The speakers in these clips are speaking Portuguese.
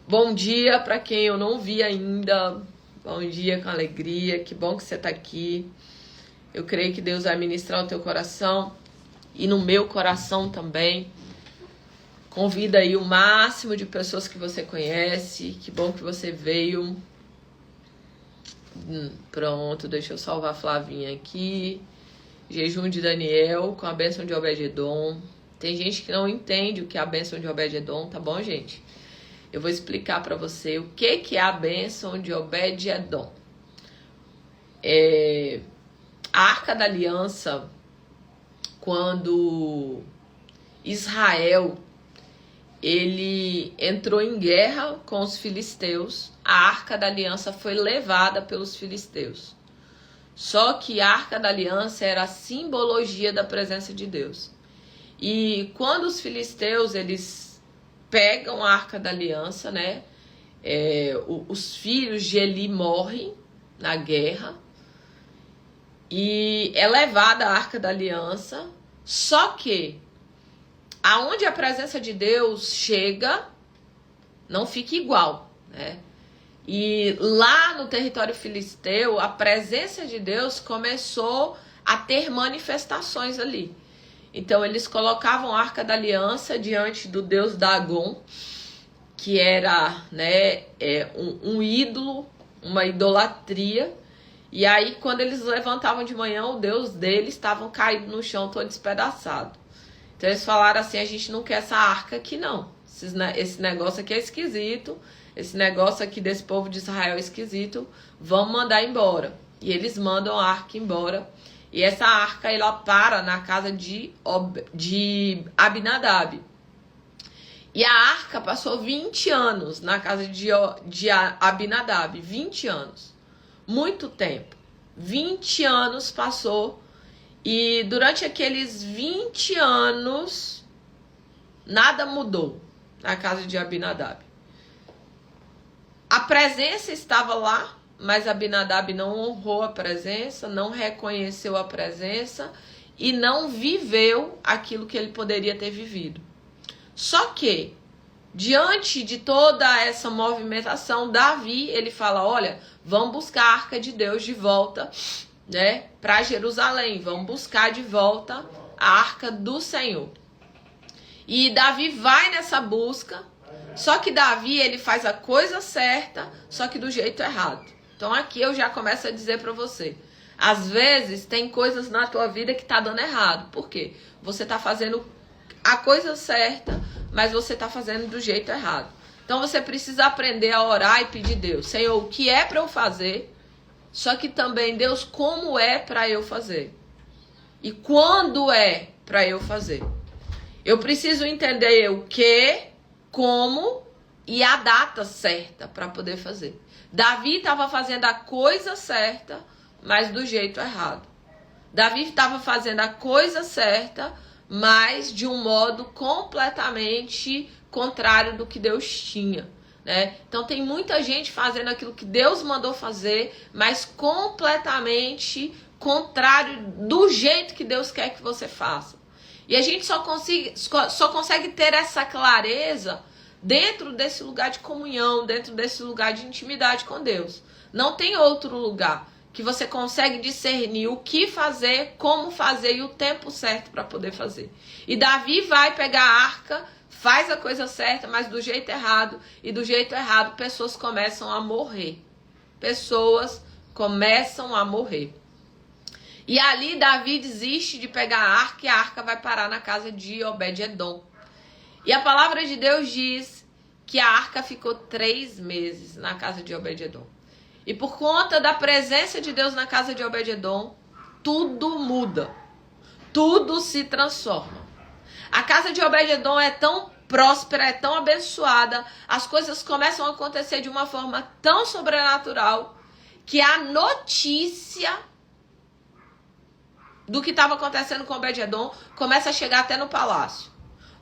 Bom dia para quem eu não vi ainda. Bom dia com alegria. Que bom que você está aqui. Eu creio que Deus vai ministrar o teu coração e no meu coração também. Convida aí o máximo de pessoas que você conhece. Que bom que você veio. Pronto, deixa eu salvar a Flavinha aqui. Jejum de Daniel com a bênção de Obed-edom. Tem gente que não entende o que é a bênção de Obed-edom, tá bom, gente? Eu vou explicar para você o que é a bênção de Obed-edom. A Arca da Aliança, quando Israel ele entrou em guerra com os filisteus, a Arca da Aliança foi levada pelos filisteus. Só que a Arca da Aliança era a simbologia da presença de Deus. E quando os filisteus eles pegam a Arca da Aliança, né? Os filhos de Eli morrem na guerra e é levada a Arca da Aliança. Só que aonde a presença de Deus chega, não fica igual, né? E lá no território filisteu, a presença de Deus começou a ter manifestações ali. Então eles colocavam a Arca da Aliança diante do deus Dagon, que era, né, um ídolo, uma idolatria. E aí quando eles levantavam de manhã, o deus deles estava caído no chão, todo despedaçado. Então eles falaram assim: a gente não quer essa arca aqui não, esse negócio aqui é esquisito, esse negócio aqui desse povo de Israel é esquisito, vamos mandar embora. E eles mandam a arca embora. E essa arca, ela para na casa de Abinadab. E a arca passou 20 anos na casa de Abinadab. 20 anos. Muito tempo. 20 anos passou. E durante aqueles 20 anos, nada mudou na casa de Abinadab. A presença estava lá, mas Abinadab não honrou a presença, não reconheceu a presença e não viveu aquilo que ele poderia ter vivido. Só que, diante de toda essa movimentação, Davi, ele fala: olha, vamos buscar a Arca de Deus de volta, né, para Jerusalém, vamos buscar de volta a Arca do Senhor. E Davi vai nessa busca, só que Davi, ele faz a coisa certa, só que do jeito errado. Então aqui eu já começo a dizer para você: às vezes tem coisas na tua vida que tá dando errado. Por quê? Você tá fazendo a coisa certa, mas você tá fazendo do jeito errado. Então você precisa aprender a orar e pedir a Deus: Senhor, o que é para eu fazer? Só que também, Deus, como é para eu fazer? E quando é para eu fazer? Eu preciso entender o que, como e a data certa para poder fazer. Davi estava fazendo a coisa certa, mas do jeito errado. Davi estava fazendo a coisa certa, mas de um modo completamente contrário do que Deus tinha, né? Então tem muita gente fazendo aquilo que Deus mandou fazer, mas completamente contrário do jeito que Deus quer que você faça. E a gente só consegue ter essa clareza dentro desse lugar de comunhão, dentro desse lugar de intimidade com Deus. Não tem outro lugar que você consegue discernir o que fazer, como fazer e o tempo certo para poder fazer. E Davi vai pegar a arca, faz a coisa certa, mas do jeito errado. E do jeito errado, pessoas começam a morrer. Pessoas começam a morrer. E ali Davi desiste de pegar a arca e a arca vai parar na casa de Obed-edom. E a palavra de Deus diz que a arca ficou 3 meses na casa de Obed-edom. E por conta da presença de Deus na casa de Obed-edom, tudo muda. Tudo se transforma. A casa de Obed-edom é tão próspera, é tão abençoada, as coisas começam a acontecer de uma forma tão sobrenatural, que a notícia do que estava acontecendo com Obed-edom começa a chegar até no palácio.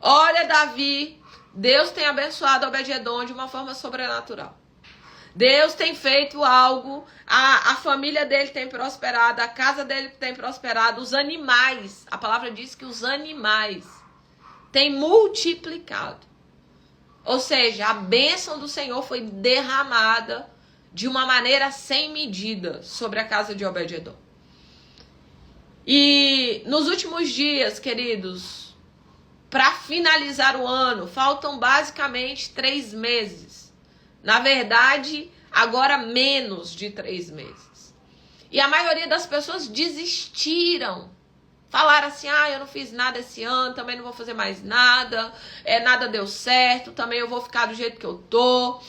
Olha, Davi, Deus tem abençoado Obed-edom de uma forma sobrenatural. Deus tem feito algo, a família dele tem prosperado, a casa dele tem prosperado, os animais, a palavra diz que os animais têm multiplicado. Ou seja, a bênção do Senhor foi derramada de uma maneira sem medida sobre a casa de Obed-edom. E nos últimos dias, queridos, para finalizar o ano, faltam basicamente 3 meses. Na verdade, agora menos de 3 meses. E a maioria das pessoas desistiram. Falaram assim, eu não fiz nada esse ano, também não vou fazer mais nada, nada deu certo, também eu vou ficar do jeito que eu tô.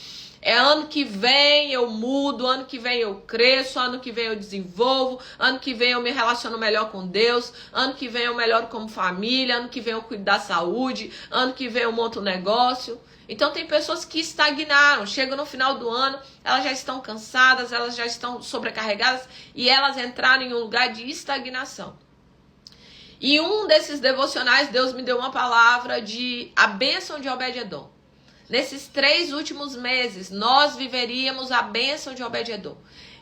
Ano que vem eu mudo, ano que vem eu cresço, ano que vem eu desenvolvo, ano que vem eu me relaciono melhor com Deus, ano que vem eu melhoro como família, ano que vem eu cuido da saúde, ano que vem eu monto um negócio. Então tem pessoas que estagnaram, chegam no final do ano, elas já estão cansadas, elas já estão sobrecarregadas e elas entraram em um lugar de estagnação. E um desses devocionais, Deus me deu uma palavra de a bênção de Obed-edom. Nesses 3 últimos meses, nós viveríamos a bênção de Obed-edom.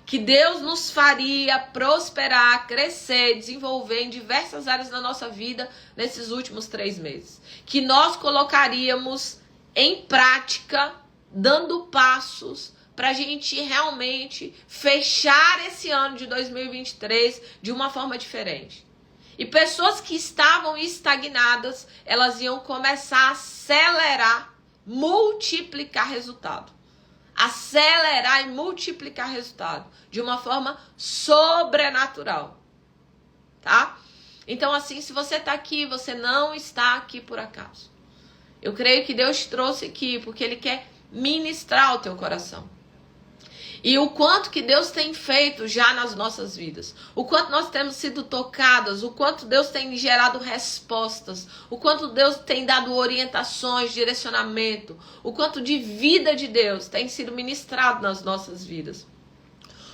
Que Deus nos faria prosperar, crescer, desenvolver em diversas áreas da nossa vida nesses últimos 3 meses. Que nós colocaríamos em prática, dando passos para a gente realmente fechar esse ano de 2023 de uma forma diferente. E pessoas que estavam estagnadas, elas iam começar a acelerar, multiplicar resultado. Acelerar e multiplicar resultado de uma forma sobrenatural. Tá? Então assim, se você está aqui, você não está aqui por acaso. Eu creio que Deus te trouxe aqui porque Ele quer ministrar o teu coração. E o quanto que Deus tem feito já nas nossas vidas. O quanto nós temos sido tocadas. O quanto Deus tem gerado respostas. O quanto Deus tem dado orientações, direcionamento. O quanto de vida de Deus tem sido ministrado nas nossas vidas.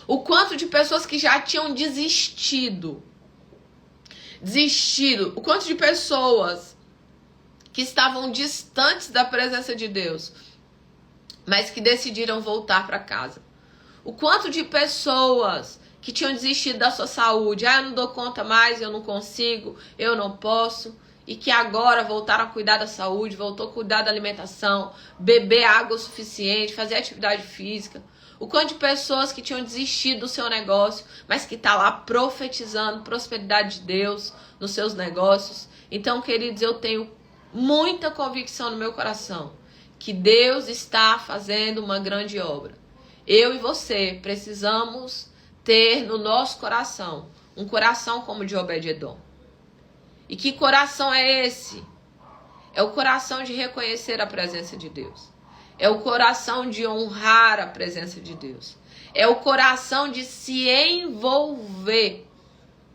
O quanto de pessoas que já tinham desistido. O quanto de pessoas que estavam distantes da presença de Deus, mas que decidiram voltar para casa. O quanto de pessoas que tinham desistido da sua saúde, eu não dou conta mais, eu não consigo, eu não posso, e que agora voltaram a cuidar da saúde, voltou a cuidar da alimentação, beber água o suficiente, fazer atividade física. O quanto de pessoas que tinham desistido do seu negócio, mas que está lá profetizando prosperidade de Deus nos seus negócios. Então, queridos, eu tenho muita convicção no meu coração que Deus está fazendo uma grande obra. Eu e você precisamos ter no nosso coração um coração como o de Obed-edom. E que coração é esse? É o coração de reconhecer a presença de Deus. É o coração de honrar a presença de Deus. É o coração de se envolver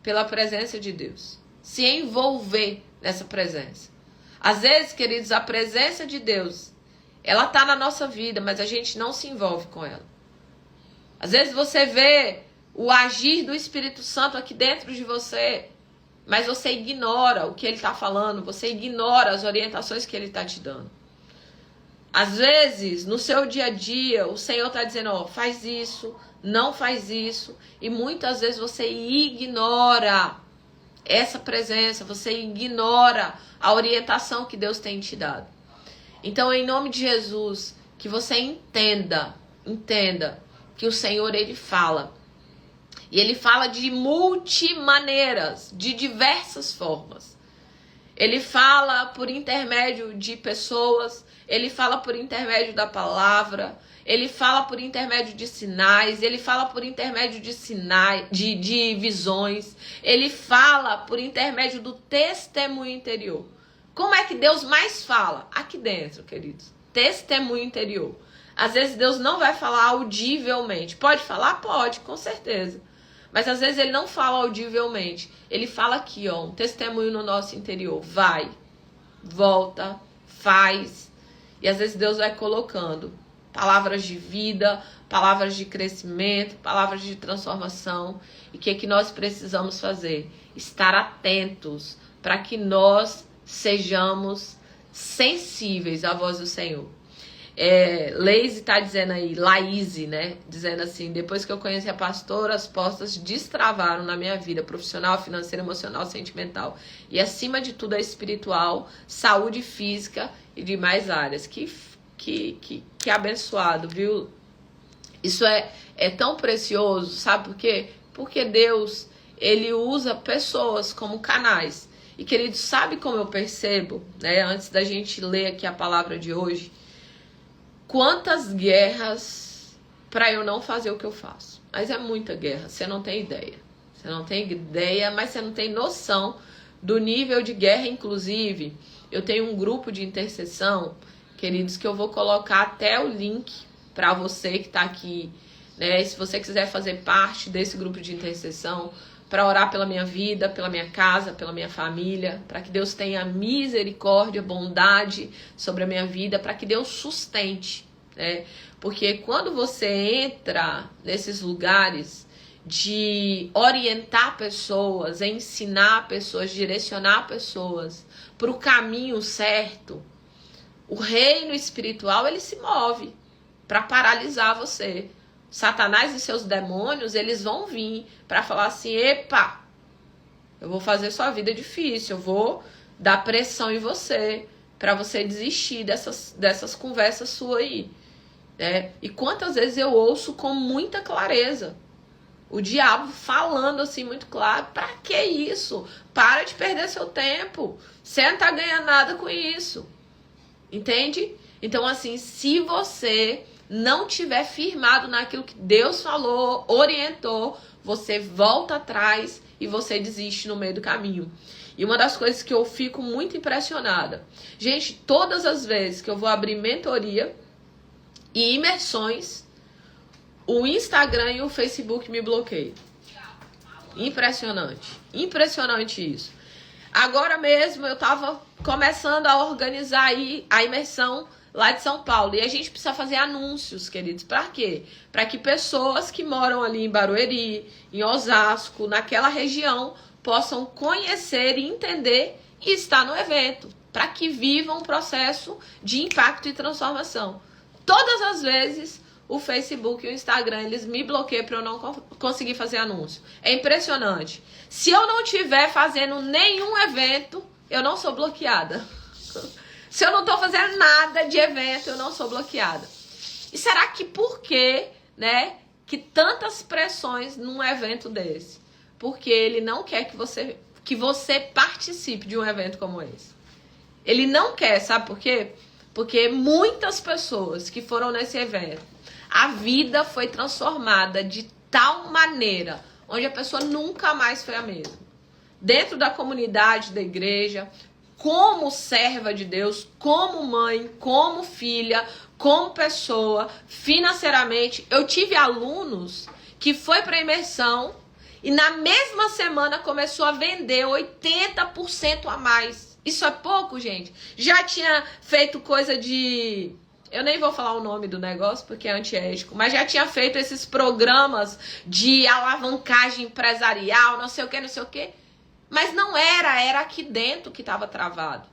pela presença de Deus. Se envolver nessa presença. Às vezes, queridos, a presença de Deus, ela está na nossa vida, mas a gente não se envolve com ela. Às vezes você vê o agir do Espírito Santo aqui dentro de você, mas você ignora o que ele está falando, você ignora as orientações que ele está te dando. Às vezes, no seu dia a dia, o Senhor está dizendo, faz isso, não faz isso, e muitas vezes você ignora essa presença, você ignora a orientação que Deus tem te dado. Então, em nome de Jesus, que você entenda que o Senhor, Ele fala. E Ele fala de multimaneiras, de diversas formas. Ele fala por intermédio de pessoas, Ele fala por intermédio da palavra, Ele fala por intermédio de sinais, Ele fala por intermédio de visões, Ele fala por intermédio do testemunho interior. Como é que Deus mais fala? Aqui dentro, queridos. Testemunho interior. Às vezes Deus não vai falar audivelmente. Pode falar? Pode, com certeza. Mas às vezes Ele não fala audivelmente. Ele fala aqui, um testemunho no nosso interior. Vai, volta, faz. E às vezes Deus vai colocando palavras de vida, palavras de crescimento, palavras de transformação. E o que é que nós precisamos fazer? Estar atentos para que nós sejamos sensíveis à voz do Senhor. Leise tá dizendo aí, Laíse, né? Dizendo assim, depois que eu conheci a pastora, as portas destravaram na minha vida profissional, financeira, emocional, sentimental. E acima de tudo a espiritual, saúde física e demais áreas. Que que abençoado, viu? Isso é tão precioso, sabe por quê? Porque Deus, ele usa pessoas como canais. E, querido, sabe como eu percebo, né? Antes da gente ler aqui a palavra de hoje, quantas guerras para eu não fazer o que eu faço. Mas é muita guerra, você não tem ideia. Você não tem ideia, mas você não tem noção do nível de guerra. Inclusive, eu tenho um grupo de intercessão, queridos, que eu vou colocar até o link para você que está aqui, né? Se você quiser fazer parte desse grupo de intercessão, para orar pela minha vida, pela minha casa, pela minha família, para que Deus tenha misericórdia, bondade sobre a minha vida, para que Deus sustente, né? Porque quando você entra nesses lugares de orientar pessoas, ensinar pessoas, direcionar pessoas para o caminho certo, o reino espiritual, ele se move para paralisar você. Satanás e seus demônios, eles vão vir para falar assim, epa, eu vou fazer sua vida difícil, eu vou dar pressão em você, para você desistir dessas conversas suas aí. Né? E quantas vezes eu ouço com muita clareza o diabo falando assim muito claro, pra que isso? Para de perder seu tempo, você não tá ganhando nada com isso. Entende? Então assim, se você não tiver firmado naquilo que Deus falou, orientou, você volta atrás e você desiste no meio do caminho. E uma das coisas que eu fico muito impressionada, gente, todas as vezes que eu vou abrir mentoria e imersões, o Instagram e o Facebook me bloqueiam. Impressionante, impressionante isso. Agora mesmo eu tava começando a organizar aí a imersão lá de São Paulo. E a gente precisa fazer anúncios, queridos. Para quê? Para que pessoas que moram ali em Barueri, em Osasco, naquela região, possam conhecer e entender e estar no evento. Para que vivam um processo de impacto e transformação. Todas as vezes, o Facebook e o Instagram, eles me bloqueiam para eu não conseguir fazer anúncio. É impressionante. Se eu não estiver fazendo nenhum evento, eu não sou bloqueada. Se eu não estou fazendo nada de evento, eu não sou bloqueada. E será que por quê, né, que tantas pressões num evento desse? Porque ele não quer que você participe de um evento como esse. Ele não quer, sabe por quê? Porque muitas pessoas que foram nesse evento, a vida foi transformada de tal maneira, onde a pessoa nunca mais foi a mesma. Dentro da comunidade da igreja, como serva de Deus, como mãe, como filha, como pessoa, financeiramente. Eu tive alunos que foi para imersão e na mesma semana começou a vender 80% a mais. Isso é pouco, gente? Já tinha feito coisa de... Eu nem vou falar o nome do negócio porque é antiético, mas já tinha feito esses programas de alavancagem empresarial, não sei o que, não sei o que. Mas não era aqui dentro que estava travado.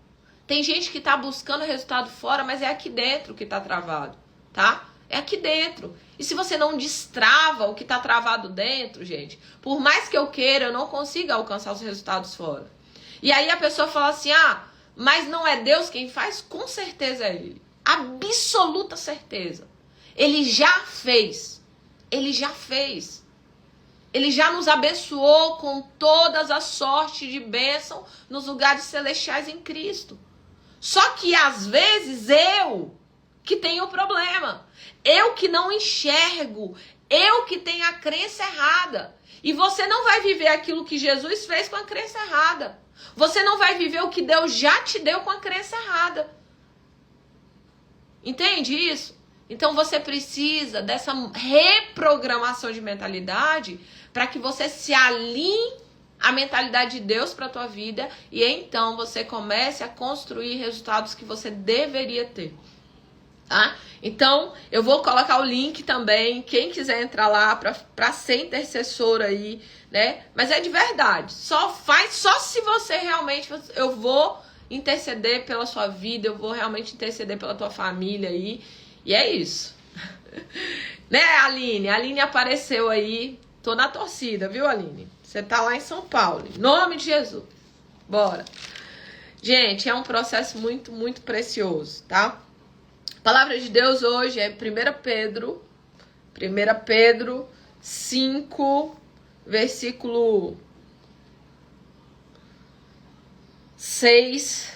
Tem gente que está buscando resultado fora, mas é aqui dentro que está travado, tá? É aqui dentro. E se você não destrava o que está travado dentro, gente, por mais que eu queira, eu não consigo alcançar os resultados fora. E aí a pessoa fala assim, mas não é Deus quem faz? Com certeza é Ele. Absoluta certeza. Ele já fez. Ele já fez. Ele já nos abençoou com todas as sortes de bênção nos lugares celestiais em Cristo. Só que às vezes eu que tenho o problema. Eu que não enxergo. Eu que tenho a crença errada. E você não vai viver aquilo que Jesus fez com a crença errada. Você não vai viver o que Deus já te deu com a crença errada. Entende isso? Então você precisa dessa reprogramação de mentalidade para que você se alinhe à mentalidade de Deus para a tua vida e então você comece a construir resultados que você deveria ter. Tá? Então, eu vou colocar o link também, quem quiser entrar lá para ser intercessor aí, né? Mas é de verdade, só se você realmente, eu vou interceder pela sua vida, eu vou realmente interceder pela tua família aí, e é isso. Né, Aline? A Aline apareceu aí, tô na torcida, viu, Aline? Você tá lá em São Paulo, em nome de Jesus. Bora. Gente, é um processo muito, muito precioso, tá? A palavra de Deus hoje é 1 Pedro 5, versículo 6.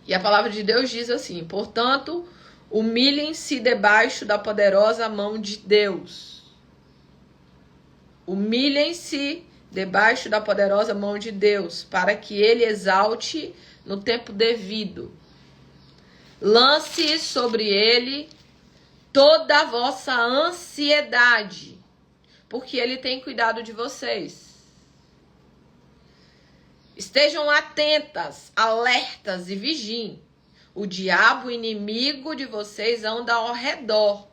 E a palavra de Deus diz assim: portanto, humilhem-se debaixo da poderosa mão de Deus. Humilhem-se debaixo da poderosa mão de Deus, para que ele exalte no tempo devido. Lance sobre ele toda a vossa ansiedade, porque ele tem cuidado de vocês. Estejam atentas, alertas e vigiem. O diabo, inimigo de vocês, anda ao redor,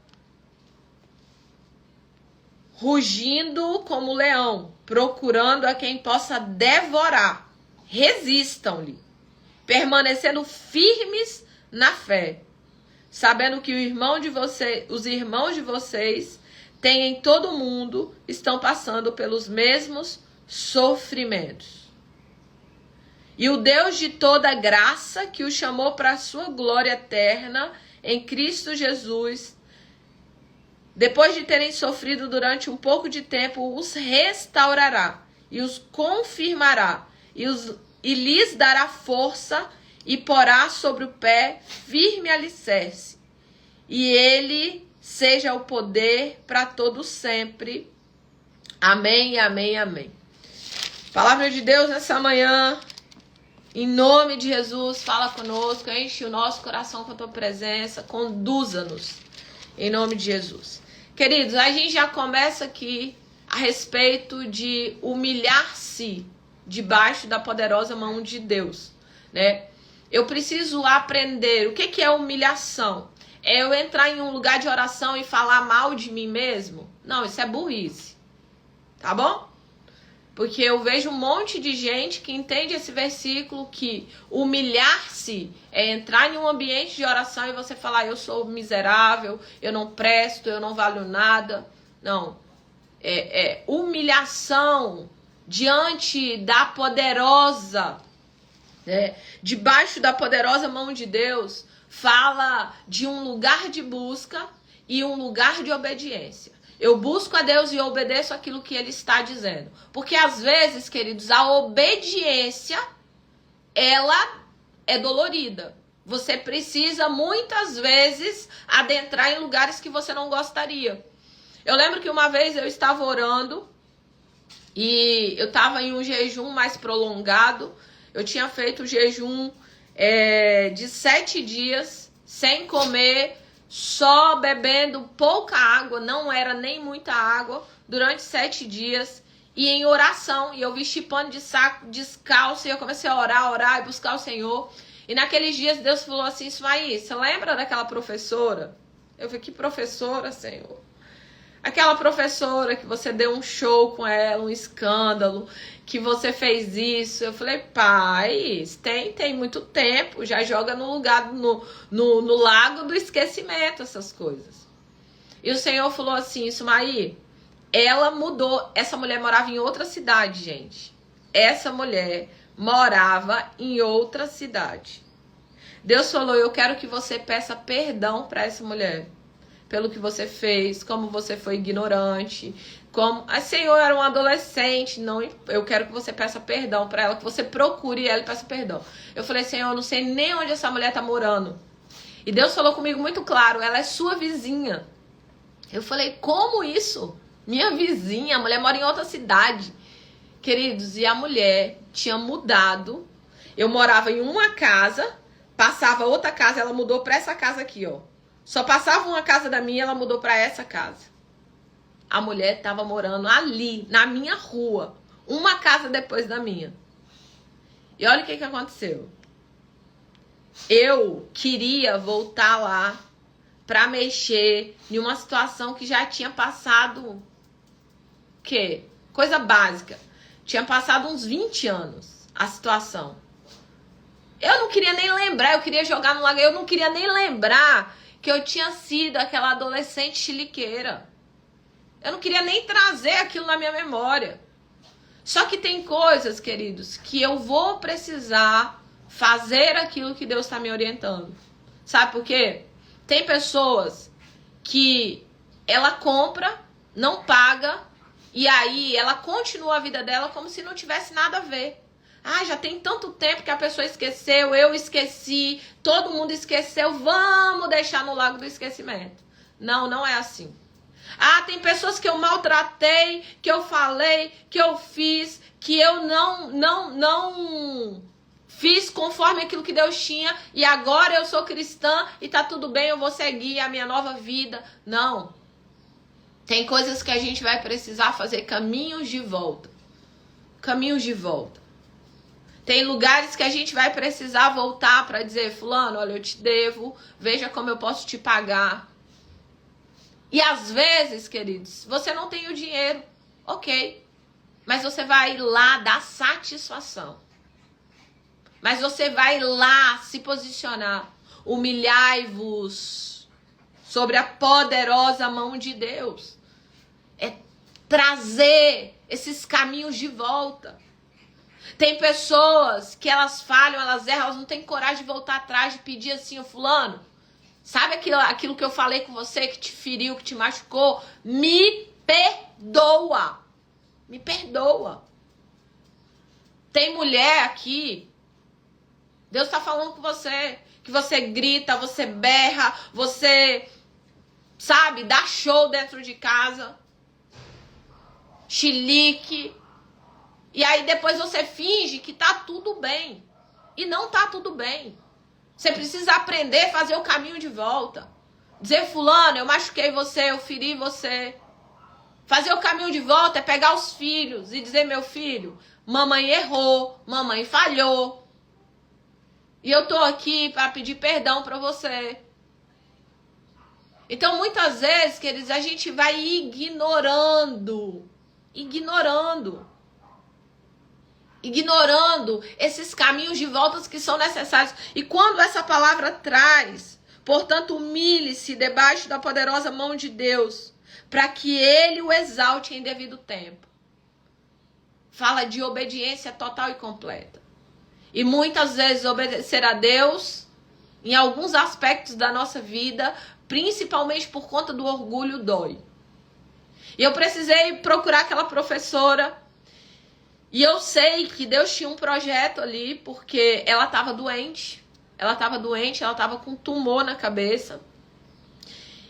rugindo como leão, procurando a quem possa devorar. Resistam-lhe, permanecendo firmes na fé, sabendo que os irmãos de vocês têm em todo o mundo, estão passando pelos mesmos sofrimentos. E o Deus de toda graça, que o chamou para a sua glória eterna em Cristo Jesus, depois de terem sofrido durante um pouco de tempo, os restaurará e os confirmará e lhes dará força e porá sobre o pé firme alicerce. E ele seja o poder para todos sempre. Amém, amém, amém. Palavra de Deus nessa manhã. Em nome de Jesus, fala conosco, enche o nosso coração com a tua presença, conduza-nos, em nome de Jesus. Queridos, a gente já começa aqui a respeito de humilhar-se debaixo da poderosa mão de Deus, né? Eu preciso aprender o que é humilhação. É eu entrar em um lugar de oração e falar mal de mim mesmo? Não, isso é burrice, tá bom? Porque eu vejo um monte de gente que entende esse versículo que humilhar-se é entrar em um ambiente de oração e você falar: eu sou miserável, eu não presto, eu não valho nada. Não. É humilhação diante da poderosa, né? Debaixo da poderosa mão de Deus, fala de um lugar de busca e um lugar de obediência. Eu busco a Deus e obedeço aquilo que Ele está dizendo. Porque às vezes, queridos, a obediência, ela é dolorida. Você precisa, muitas vezes, adentrar em lugares que você não gostaria. Eu lembro que uma vez eu estava orando e eu estava em um jejum mais prolongado. Eu tinha feito o jejum de 7 dias, sem comer, só bebendo pouca água, não era nem muita água, durante 7 dias, e em oração, e eu vesti pano de saco, descalço, e eu comecei a orar e buscar o Senhor. E naqueles dias Deus falou assim: Ismaí, você lembra daquela professora? Eu falei: que professora, Senhor? Aquela professora que você deu um show com ela, um escândalo, que você fez isso. Eu falei: pai, tem muito tempo, já joga no lugar, no lago do esquecimento essas coisas. E o Senhor falou assim: Ismaí, ela mudou. Essa mulher morava em outra cidade, gente. Essa mulher morava em outra cidade. Deus falou: eu quero que você peça perdão para essa mulher, pelo que você fez, como você foi ignorante, como a Senhor era um adolescente, não, eu quero que você peça perdão para ela, que você procure ela e peça perdão. Eu falei: Senhor, eu não sei nem onde essa mulher tá morando. E Deus falou comigo muito claro: ela é sua vizinha. Eu falei: como isso? Minha vizinha, a mulher mora em outra cidade. Queridos, e a mulher tinha mudado. Eu morava em uma casa, passava outra casa, ela mudou para essa casa aqui, ó. Só passava uma casa da minha, ela mudou para essa casa. A mulher estava morando ali, na minha rua, uma casa depois da minha. E olha o que aconteceu. Eu queria voltar lá para mexer em uma situação que já tinha passado, que coisa básica. Tinha passado uns 20 anos a situação. Eu não queria nem lembrar, eu queria jogar no lago, eu não queria nem lembrar que eu tinha sido aquela adolescente chiliqueira. Eu não queria nem trazer aquilo na minha memória. Só que tem coisas, queridos, que eu vou precisar fazer aquilo que Deus está me orientando. Sabe por quê? Tem pessoas que ela compra, não paga, e aí ela continua a vida dela como se não tivesse nada a ver. Ah, já tem tanto tempo que a pessoa esqueceu, eu esqueci, todo mundo esqueceu, vamos deixar no lago do esquecimento. Não, não é assim. Ah, tem pessoas que eu maltratei, que eu falei, que eu fiz, que eu não fiz conforme aquilo que Deus tinha, e agora eu sou cristã e tá tudo bem, eu vou seguir a minha nova vida. Não. Tem coisas que a gente vai precisar fazer caminhos de volta. Caminhos de volta. Tem lugares que a gente vai precisar voltar para dizer, fulano, olha, eu te devo, veja como eu posso te pagar. E às vezes, queridos, você não tem o dinheiro, ok. Mas você vai lá dar satisfação. Mas você vai lá se posicionar. Humilhai-vos sobre a poderosa mão de Deus. É trazer esses caminhos de volta. Tem pessoas que elas falham, elas erram, elas não têm coragem de voltar atrás, de pedir assim, ô fulano, sabe aquilo que eu falei com você, que te feriu, que te machucou? Me perdoa. Me perdoa. Tem mulher aqui, Deus está falando com você, que você grita, você berra, você, sabe, dá show dentro de casa, chilique. E aí depois você finge que tá tudo bem. E não tá tudo bem. Você precisa aprender a fazer o caminho de volta. Dizer, fulano, eu machuquei você, eu feri você. Fazer o caminho de volta é pegar os filhos e dizer, meu filho, mamãe errou, mamãe falhou. E eu tô aqui para pedir perdão para você. Então, muitas vezes, queridos, a gente vai ignorando esses caminhos de voltas que são necessários. E quando essa palavra traz, portanto, humilhe-se debaixo da poderosa mão de Deus, para que ele o exalte em devido tempo. Fala de obediência total e completa. E muitas vezes obedecer a Deus, em alguns aspectos da nossa vida, principalmente por conta do orgulho, dói. E eu precisei procurar aquela professora. E eu sei que Deus tinha um projeto ali, porque ela estava doente. Ela estava com tumor na cabeça.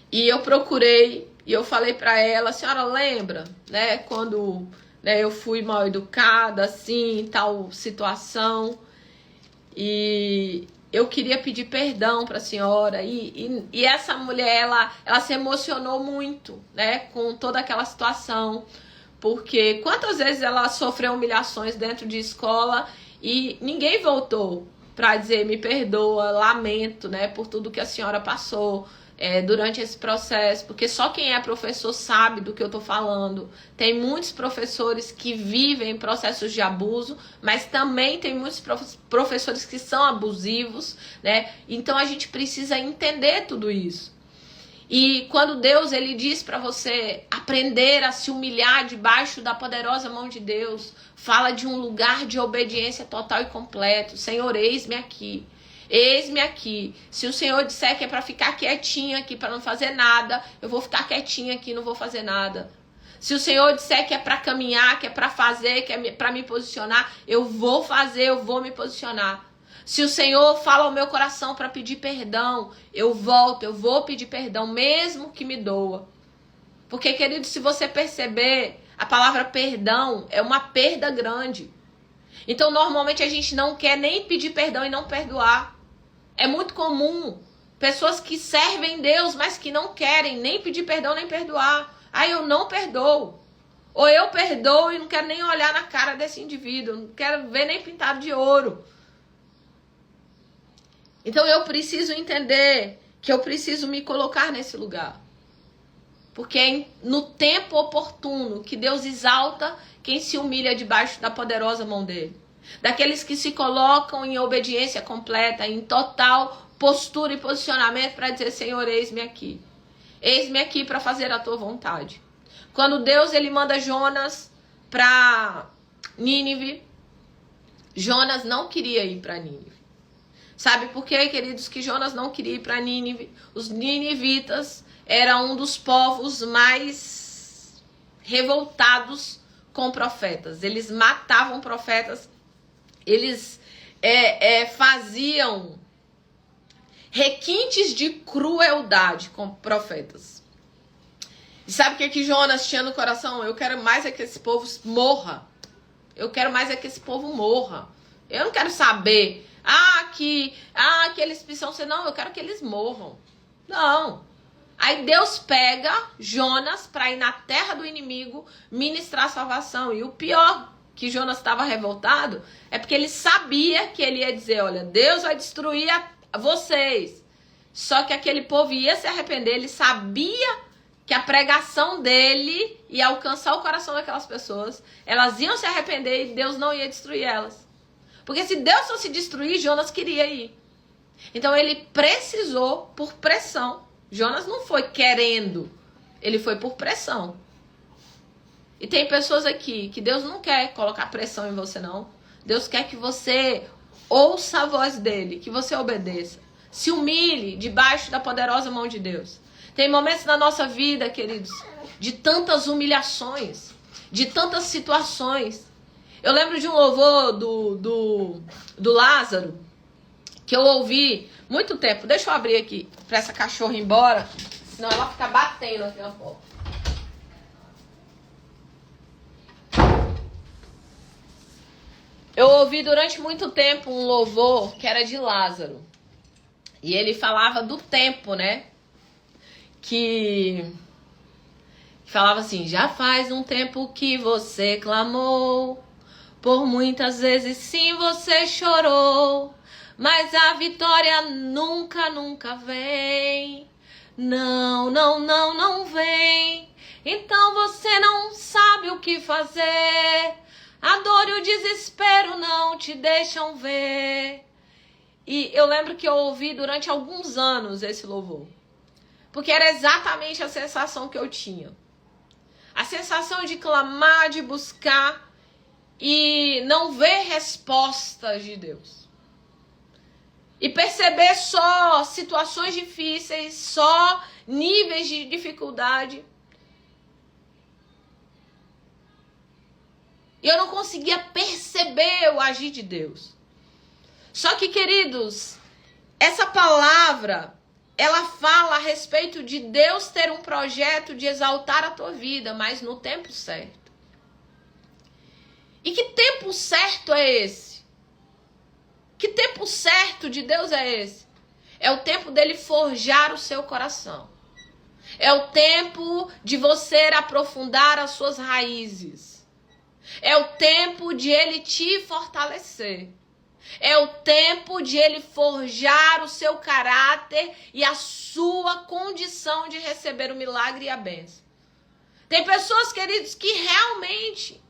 E eu procurei, e eu falei para ela, a senhora lembra, né, quando eu fui mal educada, assim, tal situação. E eu queria pedir perdão para a senhora. E essa mulher, ela se emocionou muito, né, com toda aquela situação. Porque quantas vezes ela sofreu humilhações dentro de escola e ninguém voltou para dizer me perdoa, lamento, né, por tudo que a senhora passou durante esse processo. Porque só quem é professor sabe do que eu tô falando. Tem muitos professores que vivem processos de abuso, mas também tem muitos professores que são abusivos, né? Então a gente precisa entender tudo isso. E quando Deus ele diz para você aprender a se humilhar debaixo da poderosa mão de Deus, fala de um lugar de obediência total e completo. Senhor, eis-me aqui. Eis-me aqui. Se o Senhor disser que é para ficar quietinha aqui, para não fazer nada, eu vou ficar quietinha aqui, não vou fazer nada. Se o Senhor disser que é para caminhar, que é para fazer, que é para me posicionar, eu vou fazer, eu vou me posicionar. Se o Senhor fala ao meu coração para pedir perdão, eu volto, eu vou pedir perdão, mesmo que me doa. Porque, querido, se você perceber, a palavra perdão é uma perda grande. Então, normalmente, a gente não quer nem pedir perdão e não perdoar. É muito comum pessoas que servem Deus, mas que não querem nem pedir perdão nem perdoar. Ah, eu não perdoo. Ou eu perdoo e não quero nem olhar na cara desse indivíduo, não quero ver nem pintado de ouro. Então eu preciso entender que eu preciso me colocar nesse lugar. Porque é no tempo oportuno que Deus exalta quem se humilha debaixo da poderosa mão dele. Daqueles que se colocam em obediência completa, em total postura e posicionamento para dizer, Senhor, eis-me aqui. Eis-me aqui para fazer a tua vontade. Quando Deus ele manda Jonas para Nínive, Jonas não queria ir para Nínive. Sabe por quê, queridos, que Jonas não queria ir para Nínive? Os ninivitas eram um dos povos mais revoltados com profetas. Eles matavam profetas, eles faziam requintes de crueldade com profetas. E sabe o que Jonas tinha no coração? Eu quero mais é que esse povo morra. Eu quero mais é que esse povo morra. Eu não quero saber, que eles precisam ser... Não, eu quero que eles morram. Não. Aí Deus pega Jonas para ir na terra do inimigo ministrar salvação. E o pior que Jonas estava revoltado é porque ele sabia que ele ia dizer, olha, Deus vai destruir vocês. Só que aquele povo ia se arrepender, ele sabia que a pregação dele ia alcançar o coração daquelas pessoas. Elas iam se arrepender e Deus não ia destruir elas. Porque se Deus fosse destruir, Jonas queria ir. Então ele precisou por pressão. Jonas não foi querendo, ele foi por pressão. E tem pessoas aqui que Deus não quer colocar pressão em você, não. Deus quer que você ouça a voz dele, que você obedeça. Se humilhe debaixo da poderosa mão de Deus. Tem momentos na nossa vida, queridos, de tantas humilhações, de tantas situações. Eu lembro de um louvor do Lázaro, que eu ouvi muito tempo. Deixa eu abrir aqui para essa cachorra ir embora, senão ela fica batendo aqui na porta. Eu ouvi durante muito tempo um louvor que era de Lázaro. E ele falava do tempo, né? Que falava assim, já faz um tempo que você clamou, por muitas vezes sim você chorou, mas a vitória nunca, nunca vem. Não, não, não, não vem. Então você não sabe o que fazer. A dor e o desespero não te deixam ver. E eu lembro que eu ouvi durante alguns anos esse louvor. Porque era exatamente a sensação que eu tinha. A sensação de clamar, de buscar e não ver respostas de Deus. E perceber só situações difíceis, só níveis de dificuldade. E eu não conseguia perceber o agir de Deus. Só que, queridos, essa palavra, ela fala a respeito de Deus ter um projeto de exaltar a tua vida, mas no tempo certo. E que tempo certo é esse? Que tempo certo de Deus é esse? É o tempo dele forjar o seu coração. É o tempo de você aprofundar as suas raízes. É o tempo de ele te fortalecer. É o tempo de ele forjar o seu caráter e a sua condição de receber o milagre e a bênção. Tem pessoas, queridos, que realmente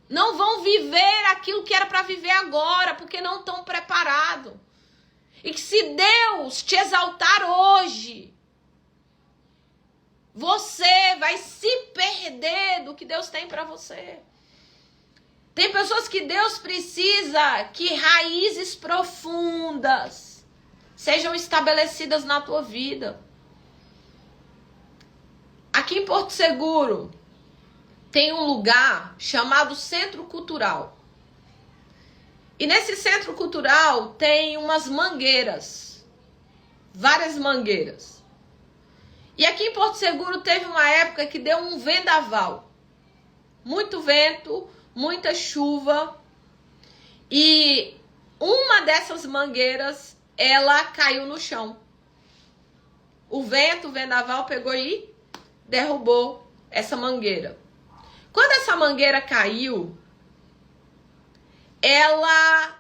não vão viver aquilo que era para viver agora, porque não estão preparados. E que se Deus te exaltar hoje, você vai se perder do que Deus tem para você. Tem pessoas que Deus precisa que raízes profundas sejam estabelecidas na tua vida. Aqui em Porto Seguro tem um lugar chamado Centro Cultural. E nesse Centro Cultural tem umas mangueiras, várias mangueiras. E aqui em Porto Seguro teve uma época que deu um vendaval. Muito vento, muita chuva. E uma dessas mangueiras, ela caiu no chão. O vento, o vendaval pegou e derrubou essa mangueira. Quando essa mangueira caiu, ela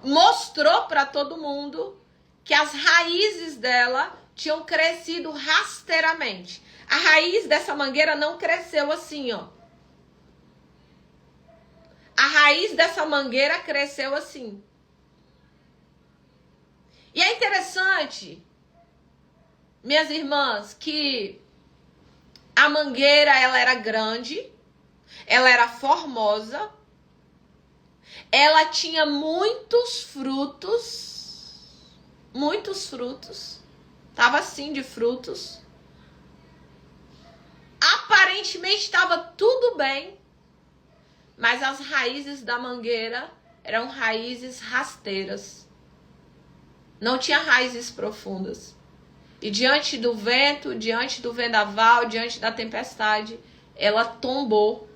mostrou para todo mundo que as raízes dela tinham crescido rasteiramente. A raiz dessa mangueira não cresceu assim, ó. A raiz dessa mangueira cresceu assim. E é interessante, minhas irmãs, que a mangueira, ela era grande, ela era formosa, Ela tinha muitos frutos. Muitos frutos. Tava assim de frutos. Aparentemente estava tudo bem. Mas as raízes da mangueira eram raízes rasteiras. Não tinha raízes profundas. E diante do vento, diante do vendaval, diante da tempestade, ela tombou,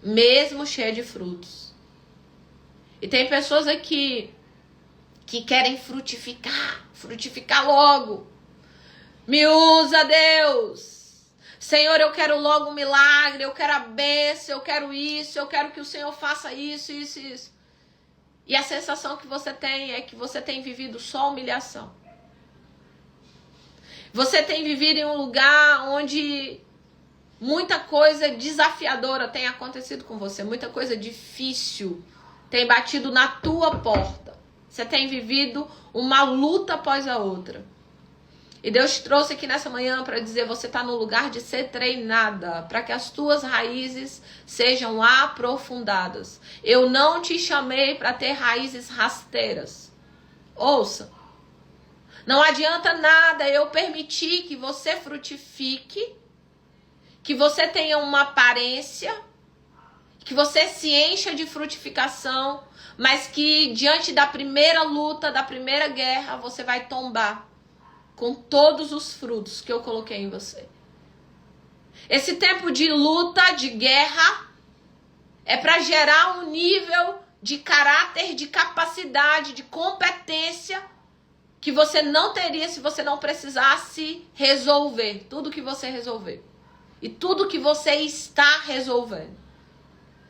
mesmo cheia de frutos. E tem pessoas aqui que querem frutificar logo. Me usa, Deus. Senhor, eu quero logo um milagre, eu quero a bênção, eu quero isso, eu quero que o Senhor faça isso. E a sensação que você tem é que você tem vivido só humilhação. Você tem vivido em um lugar onde muita coisa desafiadora tem acontecido com você, muita coisa difícil tem batido na tua porta. Você tem vivido uma luta após a outra. E Deus te trouxe aqui nessa manhã para dizer, você está no lugar de ser treinada, para que as tuas raízes sejam aprofundadas. Eu não te chamei para ter raízes rasteiras. Ouça. Não adianta nada eu permitir que você frutifique, que você tenha uma aparência, que você se encha de frutificação, mas que diante da primeira luta, da primeira guerra, você vai tombar com todos os frutos que eu coloquei em você. Esse tempo de luta, de guerra, é para gerar um nível de caráter, de capacidade, de competência que você não teria se você não precisasse resolver tudo que você resolveu. E tudo que você está resolvendo.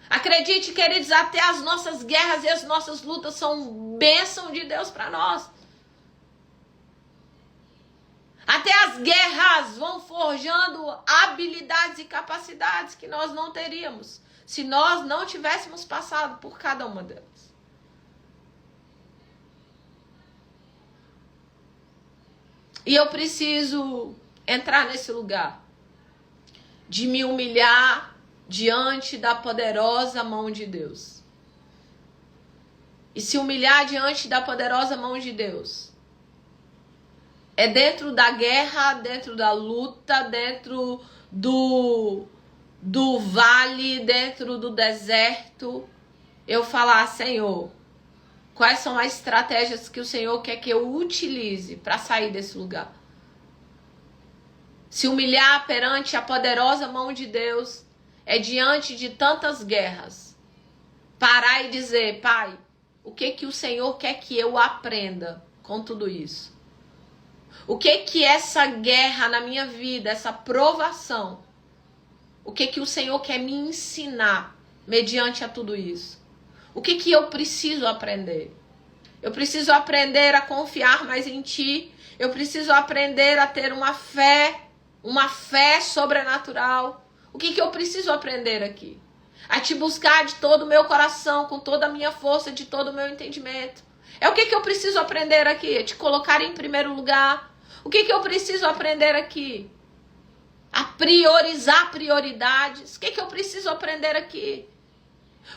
Acredite, queridos, até as nossas guerras e as nossas lutas são bênção de Deus para nós. Até as guerras vão forjando habilidades e capacidades que nós não teríamos se nós não tivéssemos passado por cada uma delas. E eu preciso entrar nesse lugar de me humilhar diante da poderosa mão de Deus. E se humilhar diante da poderosa mão de Deus é dentro da guerra, dentro da luta, dentro do vale, dentro do deserto, eu falar, Senhor, quais são as estratégias que o Senhor quer que eu utilize para sair desse lugar? Se humilhar perante a poderosa mão de Deus é diante de tantas guerras. Parar e dizer, Pai, o que o Senhor quer que eu aprenda com tudo isso? O que essa guerra na minha vida, essa provação, o que o Senhor quer me ensinar mediante a tudo isso? O que eu preciso aprender? Eu preciso aprender a confiar mais em Ti. Eu preciso aprender a ter uma fé sobrenatural. O que eu preciso aprender aqui? A Te buscar de todo o meu coração, com toda a minha força, de todo o meu entendimento. É o que eu preciso aprender aqui? É Te colocar em primeiro lugar. O que eu preciso aprender aqui? A priorizar prioridades. O que eu preciso aprender aqui?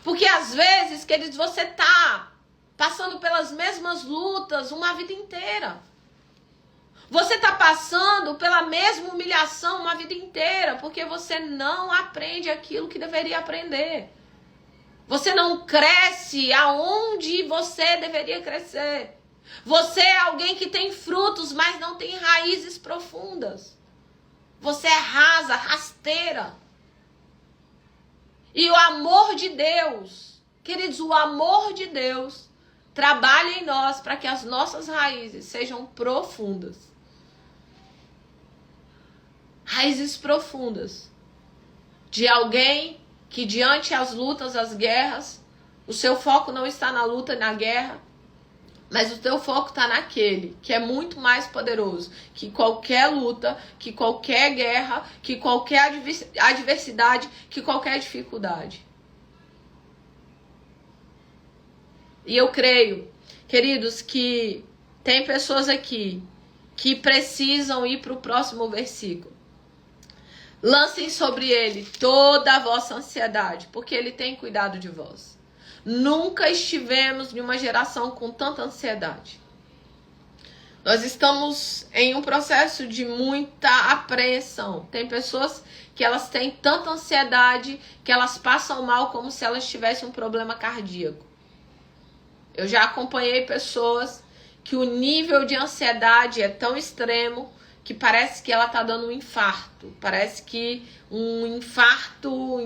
Porque às vezes, queridos, você está passando pelas mesmas lutas uma vida inteira. Você está passando pela mesma humilhação uma vida inteira, porque você não aprende aquilo que deveria aprender. Você não cresce aonde você deveria crescer. Você é alguém que tem frutos, mas não tem raízes profundas. Você é rasa, rasteira. E o amor de Deus, queridos, o amor de Deus trabalha em nós para que as nossas raízes sejam profundas. Raízes profundas. De alguém que diante as lutas, as guerras, o seu foco não está na luta e na guerra, mas o teu foco está naquele que é muito mais poderoso que qualquer luta, que qualquer guerra, que qualquer adversidade, que qualquer dificuldade. E eu creio, queridos, que tem pessoas aqui que precisam ir para o próximo versículo. Lancem sobre ele toda a vossa ansiedade, porque ele tem cuidado de vós. Nunca estivemos em uma geração com tanta ansiedade. Nós estamos em um processo de muita apreensão. Tem pessoas que elas têm tanta ansiedade que elas passam mal como se elas tivessem um problema cardíaco. Eu já acompanhei pessoas que o nível de ansiedade é tão extremo que parece que ela está dando um infarto. Parece que um infarto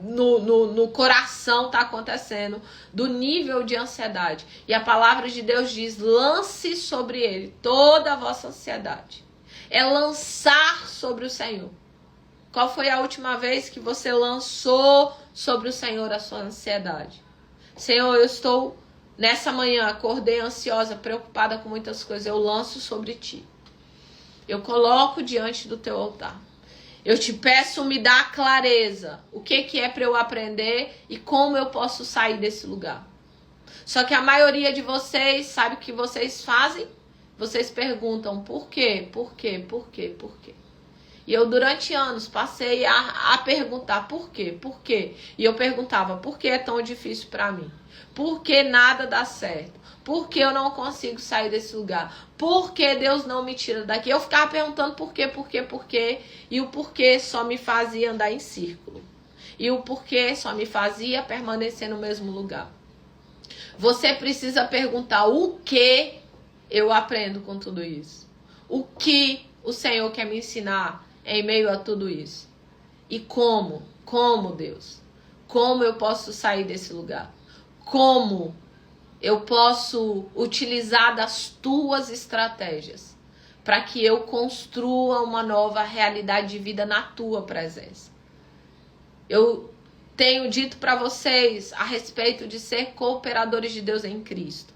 no coração está acontecendo, do nível de ansiedade. E a palavra de Deus diz: lance sobre ele toda a vossa ansiedade. É lançar sobre o Senhor. Qual foi a última vez que você lançou sobre o Senhor a sua ansiedade? Senhor, eu estou nessa manhã, acordei ansiosa, preocupada com muitas coisas. Eu lanço sobre ti. Eu coloco diante do teu altar. Eu te peço, me dá clareza. O que é para eu aprender e como eu posso sair desse lugar. Só que a maioria de vocês, sabe o que vocês fazem? Vocês perguntam por quê, por quê, por quê, por quê. E eu durante anos passei a perguntar por quê, por quê. E eu perguntava, por que é tão difícil para mim? Por que nada dá certo? Por que eu não consigo sair desse lugar? Por que Deus não me tira daqui? Eu ficava perguntando por quê, por quê, por quê. E o porquê só me fazia andar em círculo. E o porquê só me fazia permanecer no mesmo lugar. Você precisa perguntar o que eu aprendo com tudo isso. O que o Senhor quer me ensinar em meio a tudo isso. E como? Como, Deus? Como eu posso sair desse lugar? Como eu posso utilizar das tuas estratégias para que eu construa uma nova realidade de vida na tua presença? Eu tenho dito para vocês a respeito de ser cooperadores de Deus em Cristo.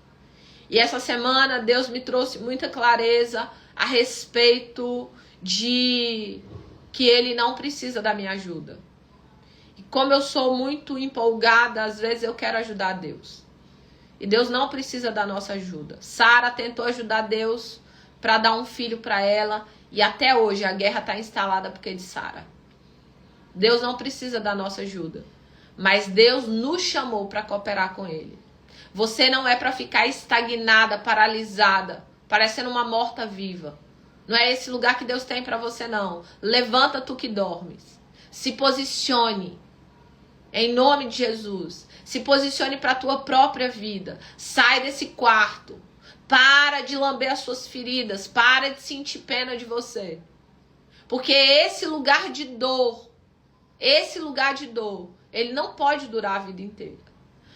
E essa semana Deus me trouxe muita clareza a respeito de que Ele não precisa da minha ajuda. E como eu sou muito empolgada, às vezes eu quero ajudar Deus. E Deus não precisa da nossa ajuda. Sara tentou ajudar Deus para dar um filho para ela. E até hoje a guerra está instalada porque de Sara. Deus não precisa da nossa ajuda. Mas Deus nos chamou para cooperar com Ele. Você não é para ficar estagnada, paralisada, parecendo uma morta-viva. Não é esse lugar que Deus tem para você, não. Levanta tu que dormes. Se posicione. Em nome de Jesus. Se posicione para a tua própria vida. Sai desse quarto. Para de lamber as suas feridas. Para de sentir pena de você. Porque esse lugar de dor, ele não pode durar a vida inteira.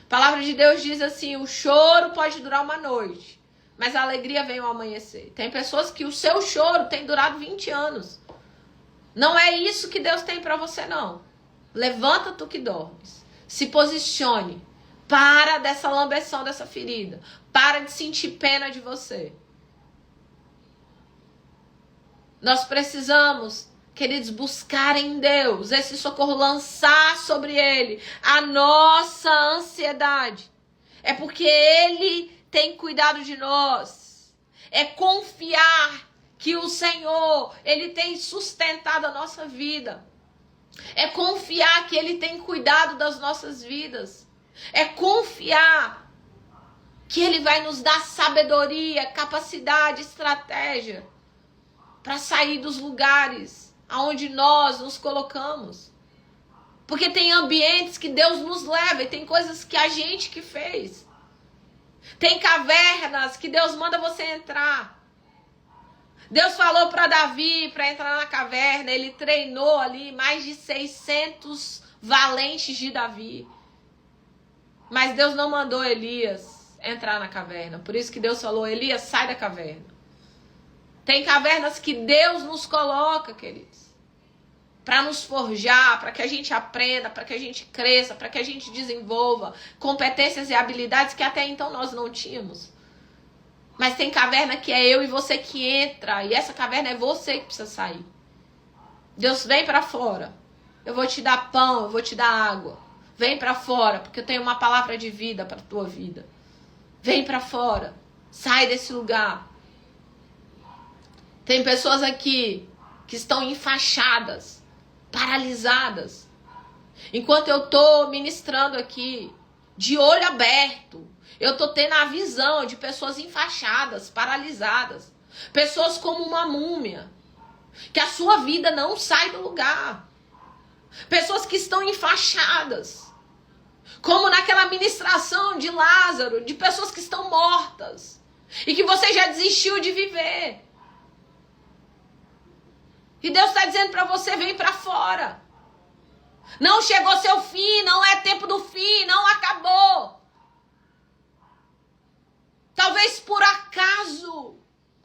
A palavra de Deus diz assim: o choro pode durar uma noite, mas a alegria vem ao amanhecer. Tem pessoas que o seu choro tem durado 20 anos. Não é isso que Deus tem para você, não. Levanta tu que dormes. Se posicione. Para dessa lambeção, dessa ferida. Para de sentir pena de você. Nós precisamos, queridos, buscar em Deus esse socorro, lançar sobre Ele a nossa ansiedade. É porque Ele tem cuidado de nós. É confiar que o Senhor, Ele tem sustentado a nossa vida. É confiar que Ele tem cuidado das nossas vidas. É confiar que Ele vai nos dar sabedoria, capacidade, estratégia para sair dos lugares aonde nós nos colocamos. Porque tem ambientes que Deus nos leva e tem coisas que a gente que fez. Tem cavernas que Deus manda você entrar. Deus falou para Davi para entrar na caverna. Ele treinou ali mais de 600 valentes de Davi. Mas Deus não mandou Elias entrar na caverna. Por isso que Deus falou: Elias, sai da caverna. Tem cavernas que Deus nos coloca, queridos, para nos forjar, para que a gente aprenda, para que a gente cresça, para que a gente desenvolva competências e habilidades que até então nós não tínhamos. Mas tem caverna que é eu e você que entra, e essa caverna é você que precisa sair. Deus, vem para fora. Eu vou te dar pão, eu vou te dar água. Vem para fora, porque eu tenho uma palavra de vida para a tua vida. Vem para fora. Sai desse lugar. Tem pessoas aqui que estão enfaixadas, paralisadas. Enquanto eu estou ministrando aqui, de olho aberto. Eu tô tendo a visão de pessoas enfaixadas, paralisadas. Pessoas como uma múmia. Que a sua vida não sai do lugar. Pessoas que estão enfaixadas. Como naquela ministração de Lázaro, de pessoas que estão mortas. E que você já desistiu de viver. E Deus está dizendo para você, vem para fora. Não chegou seu fim, não é tempo do fim, não acabou. Talvez por acaso,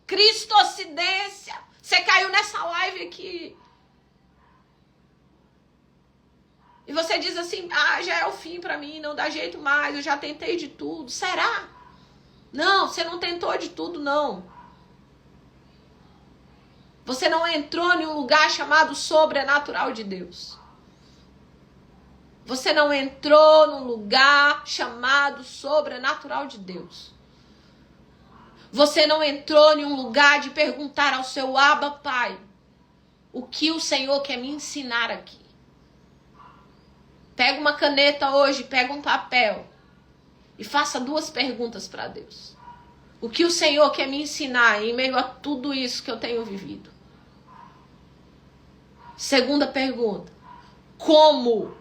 cristocidência, você caiu nessa live aqui. E você diz assim, já é o fim para mim, não dá jeito mais, eu já tentei de tudo. Será? Não, você não tentou de tudo, não. Você não entrou em um lugar chamado sobrenatural de Deus. Você não entrou num lugar chamado sobrenatural de Deus. Você não entrou em um lugar de perguntar ao seu Abba Pai o que o Senhor quer me ensinar aqui. Pega uma caneta hoje, pega um papel e faça 2 perguntas para Deus. O que o Senhor quer me ensinar em meio a tudo isso que eu tenho vivido? Segunda pergunta. Como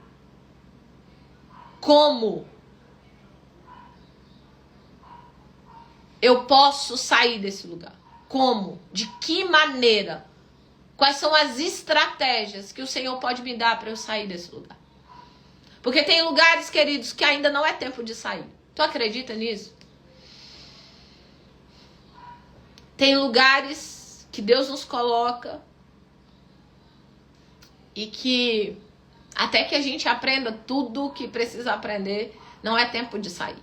eu posso sair desse lugar? Como? De que maneira? Quais são as estratégias que o Senhor pode me dar para eu sair desse lugar? Porque tem lugares, queridos, que ainda não é tempo de sair. Tu acredita nisso? Tem lugares que Deus nos coloca e que até que a gente aprenda tudo o que precisa aprender, não é tempo de sair.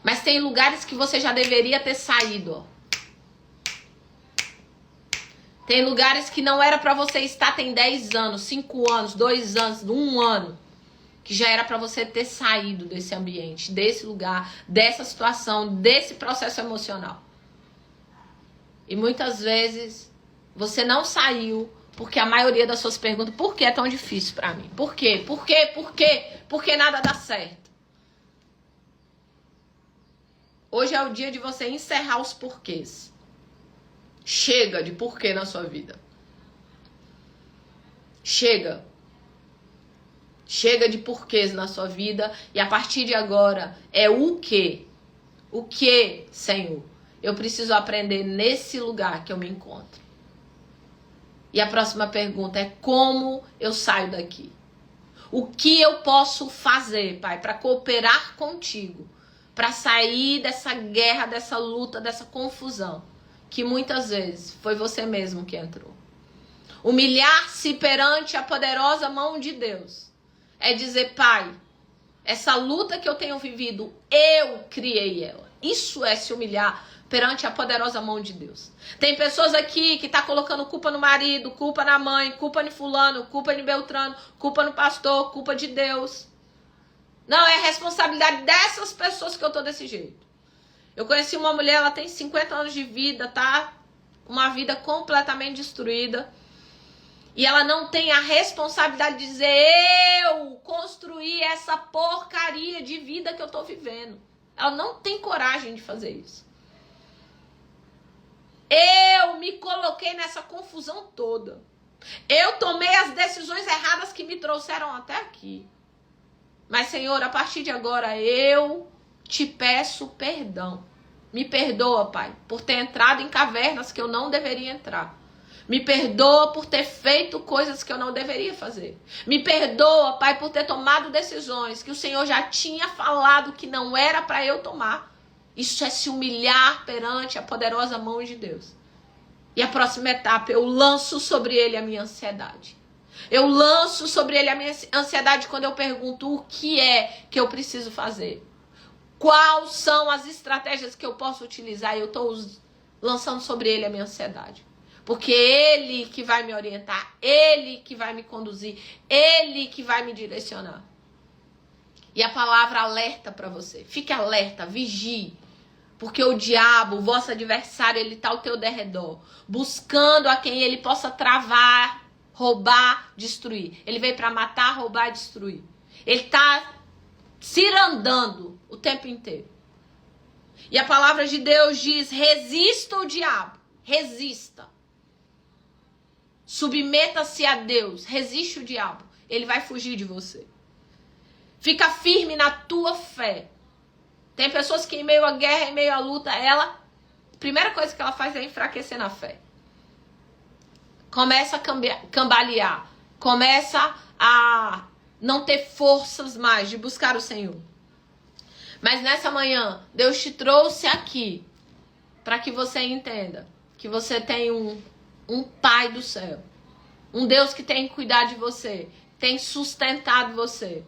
Mas tem lugares que você já deveria ter saído, ó. Tem lugares que não era para você estar tem 10 anos, 5 anos, 2 anos, 1 ano. Que já era para você ter saído desse ambiente, desse lugar, dessa situação, desse processo emocional. E muitas vezes você não saiu porque a maioria das suas perguntas, por que é tão difícil para mim? Por quê? Por quê? Por quê? Porque nada dá certo. Hoje é o dia de você encerrar os porquês. Chega de porquê na sua vida. Chega. Chega de porquês na sua vida. E a partir de agora é o quê? O que, Senhor? Eu preciso aprender nesse lugar que eu me encontro. E a próxima pergunta é como eu saio daqui? O que eu posso fazer, Pai, para cooperar contigo? Para sair dessa guerra, dessa luta, dessa confusão, que muitas vezes foi você mesmo que entrou. Humilhar-se perante a poderosa mão de Deus é dizer, Pai, essa luta que eu tenho vivido, eu criei ela. Isso é se humilhar perante a poderosa mão de Deus. Tem pessoas aqui que tá colocando culpa no marido, culpa na mãe, culpa em fulano, culpa em Beltrano, culpa no pastor, culpa de Deus. Não, é responsabilidade dessas pessoas que eu tô desse jeito. Eu conheci uma mulher, ela tem 50 anos de vida, tá? Uma vida completamente destruída. E ela não tem a responsabilidade de dizer, eu construí essa porcaria de vida que eu tô vivendo. Ela não tem coragem de fazer isso. Eu me coloquei nessa confusão toda. Eu tomei as decisões erradas que me trouxeram até aqui. Mas, Senhor, a partir de agora eu te peço perdão. Me perdoa, Pai, por ter entrado em cavernas que eu não deveria entrar. Me perdoa por ter feito coisas que eu não deveria fazer. Me perdoa, Pai, por ter tomado decisões que o Senhor já tinha falado que não era para eu tomar. Isso é se humilhar perante a poderosa mão de Deus. E a próxima etapa, eu lanço sobre ele a minha ansiedade. Eu lanço sobre ele a minha ansiedade quando eu pergunto o que é que eu preciso fazer. Quais são as estratégias que eu posso utilizar? E eu estou lançando sobre ele a minha ansiedade. Porque ele que vai me orientar, ele que vai me conduzir, ele que vai me direcionar. E a palavra alerta para você. Fique alerta, vigie. Porque o diabo, o vosso adversário, ele está ao teu derredor. Buscando a quem ele possa travar, roubar, destruir. Ele veio para matar, roubar e destruir. Ele está cirandando o tempo inteiro. E a palavra de Deus diz: resista o diabo, resista. Submeta-se a Deus, resiste o diabo, ele vai fugir de você. Fica firme na tua fé. Tem pessoas que em meio à guerra, em meio à luta, a primeira coisa que ela faz é enfraquecer na fé. Começa a cambalear, começa a não ter forças mais de buscar o Senhor. Mas nessa manhã, Deus te trouxe aqui para que você entenda que você tem um Pai do céu. Um Deus que tem cuidado de você, tem sustentado você.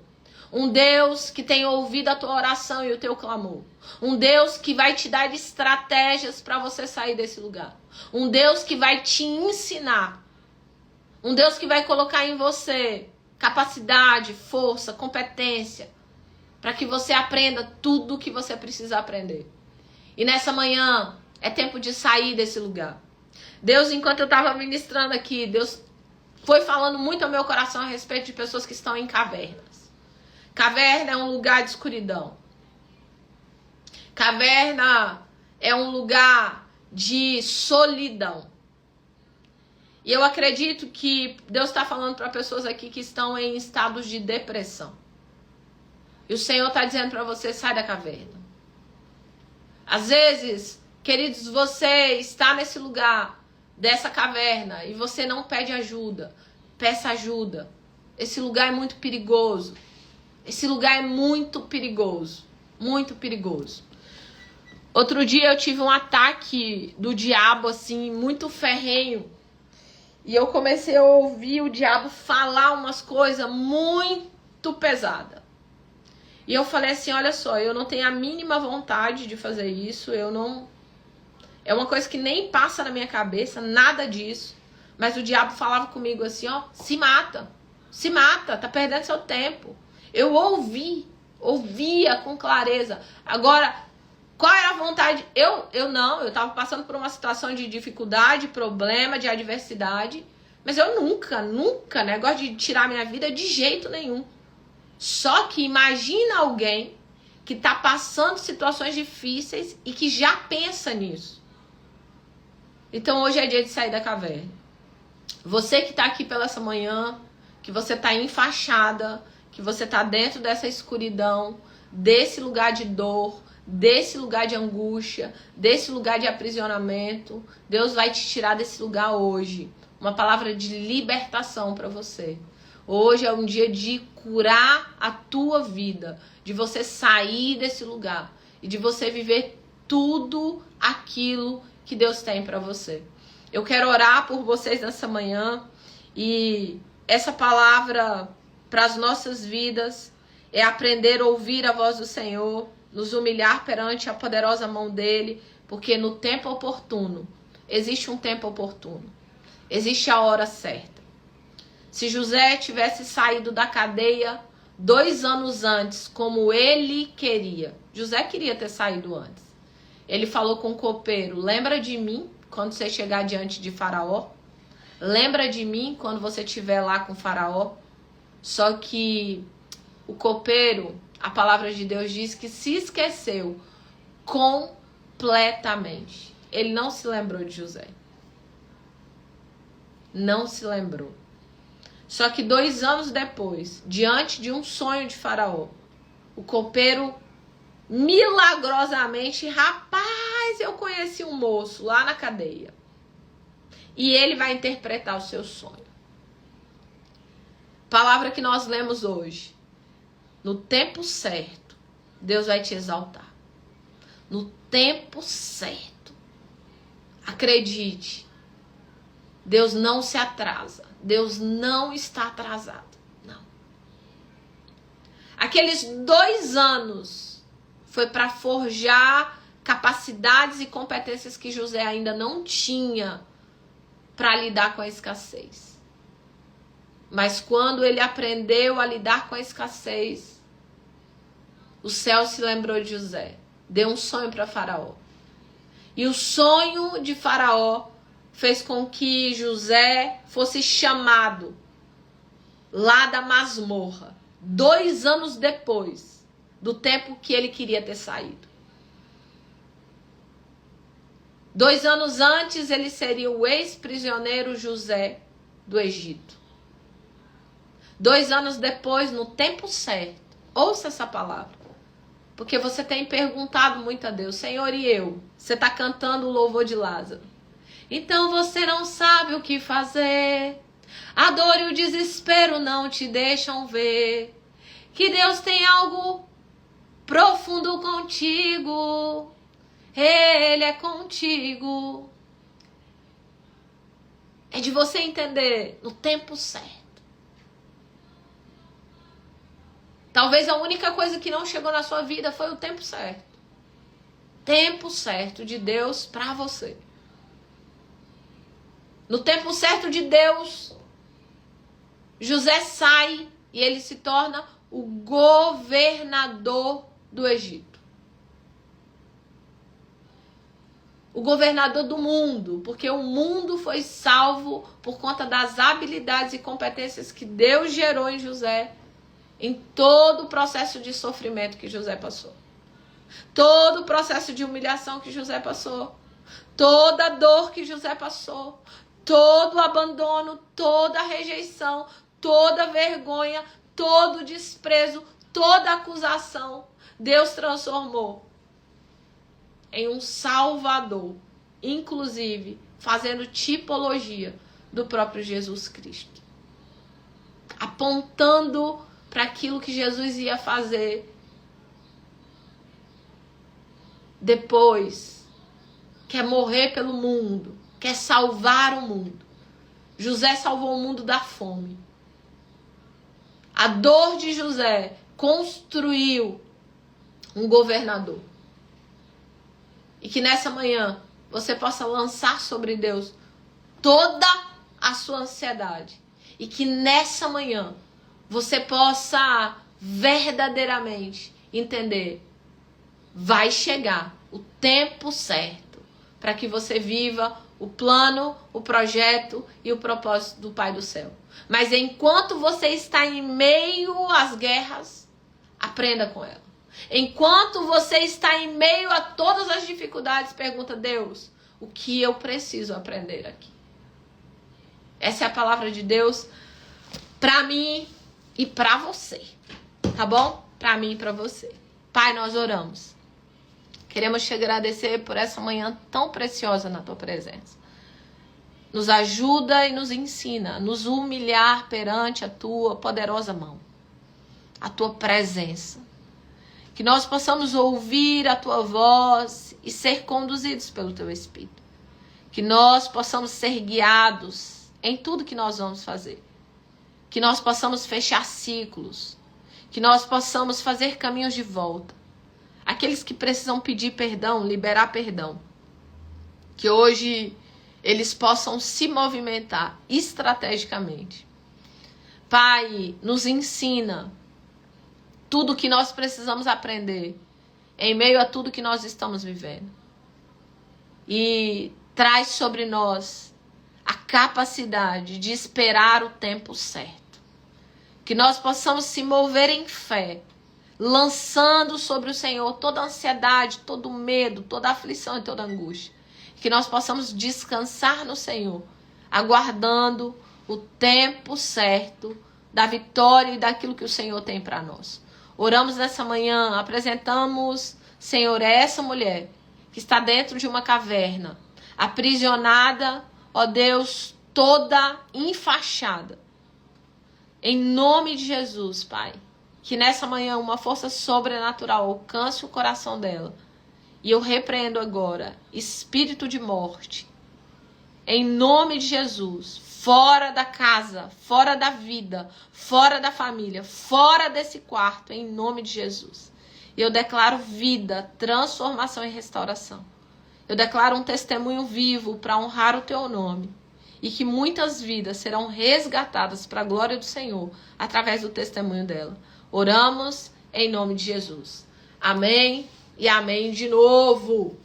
Um Deus que tem ouvido a tua oração e o teu clamor. Um Deus que vai te dar estratégias para você sair desse lugar. Um Deus que vai te ensinar. Um Deus que vai colocar em você capacidade, força, competência, para que você aprenda tudo o que você precisa aprender. E nessa manhã é tempo de sair desse lugar. Deus, enquanto eu estava ministrando aqui, Deus foi falando muito ao meu coração a respeito de pessoas que estão em cavernas. Caverna é um lugar de escuridão. Caverna é um lugar de solidão. E eu acredito que Deus está falando para pessoas aqui que estão em estados de depressão. E o Senhor está dizendo para você: sai da caverna. Às vezes, queridos, você está nesse lugar dessa caverna e você não pede ajuda. Peça ajuda. Esse lugar é muito perigoso. Esse lugar é muito perigoso. Muito perigoso. Outro dia eu tive um ataque do diabo, assim, muito ferrenho. E eu comecei a ouvir o diabo falar umas coisas muito pesadas. E eu falei assim: olha só, eu não tenho a mínima vontade de fazer isso. Eu não... É uma coisa que nem passa na minha cabeça, nada disso. Mas o diabo falava comigo assim: ó, se mata, tá perdendo seu tempo. Eu ouvia com clareza. Agora, qual era a vontade? Eu tava passando por uma situação de dificuldade, problema, de adversidade. Mas eu nunca, negócio de tirar minha vida de jeito nenhum. Só que imagina alguém que tá passando situações difíceis e que já pensa nisso. Então hoje é dia de sair da caverna. Você que tá aqui pela essa manhã, que você tá enfaixada, que você tá dentro dessa escuridão, desse lugar de dor, desse lugar de angústia, desse lugar de aprisionamento, Deus vai te tirar desse lugar hoje. Uma palavra de libertação para você. Hoje é um dia de curar a tua vida, de você sair desse lugar e de você viver tudo aquilo que Deus tem para você. Eu quero orar por vocês nessa manhã e essa palavra para as nossas vidas é aprender a ouvir a voz do Senhor, nos humilhar perante a poderosa mão dele, porque no tempo oportuno, existe um tempo oportuno, existe a hora certa. Se José tivesse saído da cadeia 2 anos antes, como ele queria, José queria ter saído antes. Ele falou com o copeiro: lembra de mim quando você chegar diante de Faraó? Lembra de mim quando você estiver lá com Faraó? Só que o copeiro, a palavra de Deus diz que se esqueceu completamente. Ele não se lembrou de José. Não se lembrou. Só que 2 anos depois, diante de um sonho de Faraó, o copeiro milagrosamente: rapaz, eu conheci um moço lá na cadeia. E ele vai interpretar o seu sonho. Palavra que nós lemos hoje. No tempo certo, Deus vai te exaltar. No tempo certo. Acredite. Deus não se atrasa. Deus não está atrasado. Não. Aqueles 2 anos foi para forjar capacidades e competências que José ainda não tinha para lidar com a escassez. Mas quando ele aprendeu a lidar com a escassez, o céu se lembrou de José. Deu um sonho para Faraó. E o sonho de Faraó fez com que José fosse chamado lá da masmorra. 2 anos depois, do tempo que ele queria ter saído. 2 anos antes, ele seria o ex-prisioneiro José do Egito. 2 anos depois, no tempo certo, ouça essa palavra, porque você tem perguntado muito a Deus, Senhor, e eu? Você está cantando o louvor de Lázaro. Então você não sabe o que fazer, a dor e o desespero não te deixam ver, que Deus tem algo profundo contigo, Ele é contigo. É de você entender no tempo certo. Talvez a única coisa que não chegou na sua vida foi o tempo certo. Tempo certo de Deus para você. No tempo certo de Deus, José sai e ele se torna o governador do Egito. O governador do mundo, porque o mundo foi salvo por conta das habilidades e competências que Deus gerou em José, em todo o processo de sofrimento que José passou. Todo o processo de humilhação que José passou. Toda a dor que José passou. Todo o abandono, toda a rejeição, toda a vergonha, todo o desprezo, toda a acusação, Deus transformou em um Salvador, inclusive fazendo tipologia do próprio Jesus Cristo, apontando para aquilo que Jesus ia fazer depois, quer morrer pelo mundo, quer salvar o mundo. José salvou o mundo da fome. A dor de José construiu um governador. E que nessa manhã você possa lançar sobre Deus toda a sua ansiedade. E que nessa manhã você possa verdadeiramente entender: vai chegar o tempo certo para que você viva o plano, o projeto e o propósito do Pai do Céu. Mas enquanto você está em meio às guerras, aprenda com ela. Enquanto você está em meio a todas as dificuldades, pergunta: Deus, o que eu preciso aprender aqui? Essa é a palavra de Deus para mim e para você, tá bom? Para mim e para você. Pai, nós oramos. Queremos te agradecer por essa manhã tão preciosa na tua presença. Nos ajuda e nos ensina a nos humilhar perante a tua poderosa mão, a tua presença. Que nós possamos ouvir a tua voz e ser conduzidos pelo teu Espírito. Que nós possamos ser guiados em tudo que nós vamos fazer. Que nós possamos fechar ciclos. Que nós possamos fazer caminhos de volta. Aqueles que precisam pedir perdão, liberar perdão. Que hoje eles possam se movimentar estrategicamente. Pai, nos ensina tudo o que nós precisamos aprender em meio a tudo que nós estamos vivendo. E traz sobre nós a capacidade de esperar o tempo certo. Que nós possamos se mover em fé, lançando sobre o Senhor toda a ansiedade, todo o medo, toda a aflição e toda a angústia. Que nós possamos descansar no Senhor, aguardando o tempo certo da vitória e daquilo que o Senhor tem para nós. Oramos nessa manhã, apresentamos, Senhor, essa mulher que está dentro de uma caverna, aprisionada, ó Deus, toda enfaixada. Em nome de Jesus, Pai, que nessa manhã uma força sobrenatural alcance o coração dela. E eu repreendo agora espírito de morte, em nome de Jesus, fora da casa, fora da vida, fora da família, fora desse quarto, em nome de Jesus. E eu declaro vida, transformação e restauração. Eu declaro um testemunho vivo para honrar o teu nome. E que muitas vidas serão resgatadas para a glória do Senhor, através do testemunho dela. Oramos em nome de Jesus. Amém e amém de novo.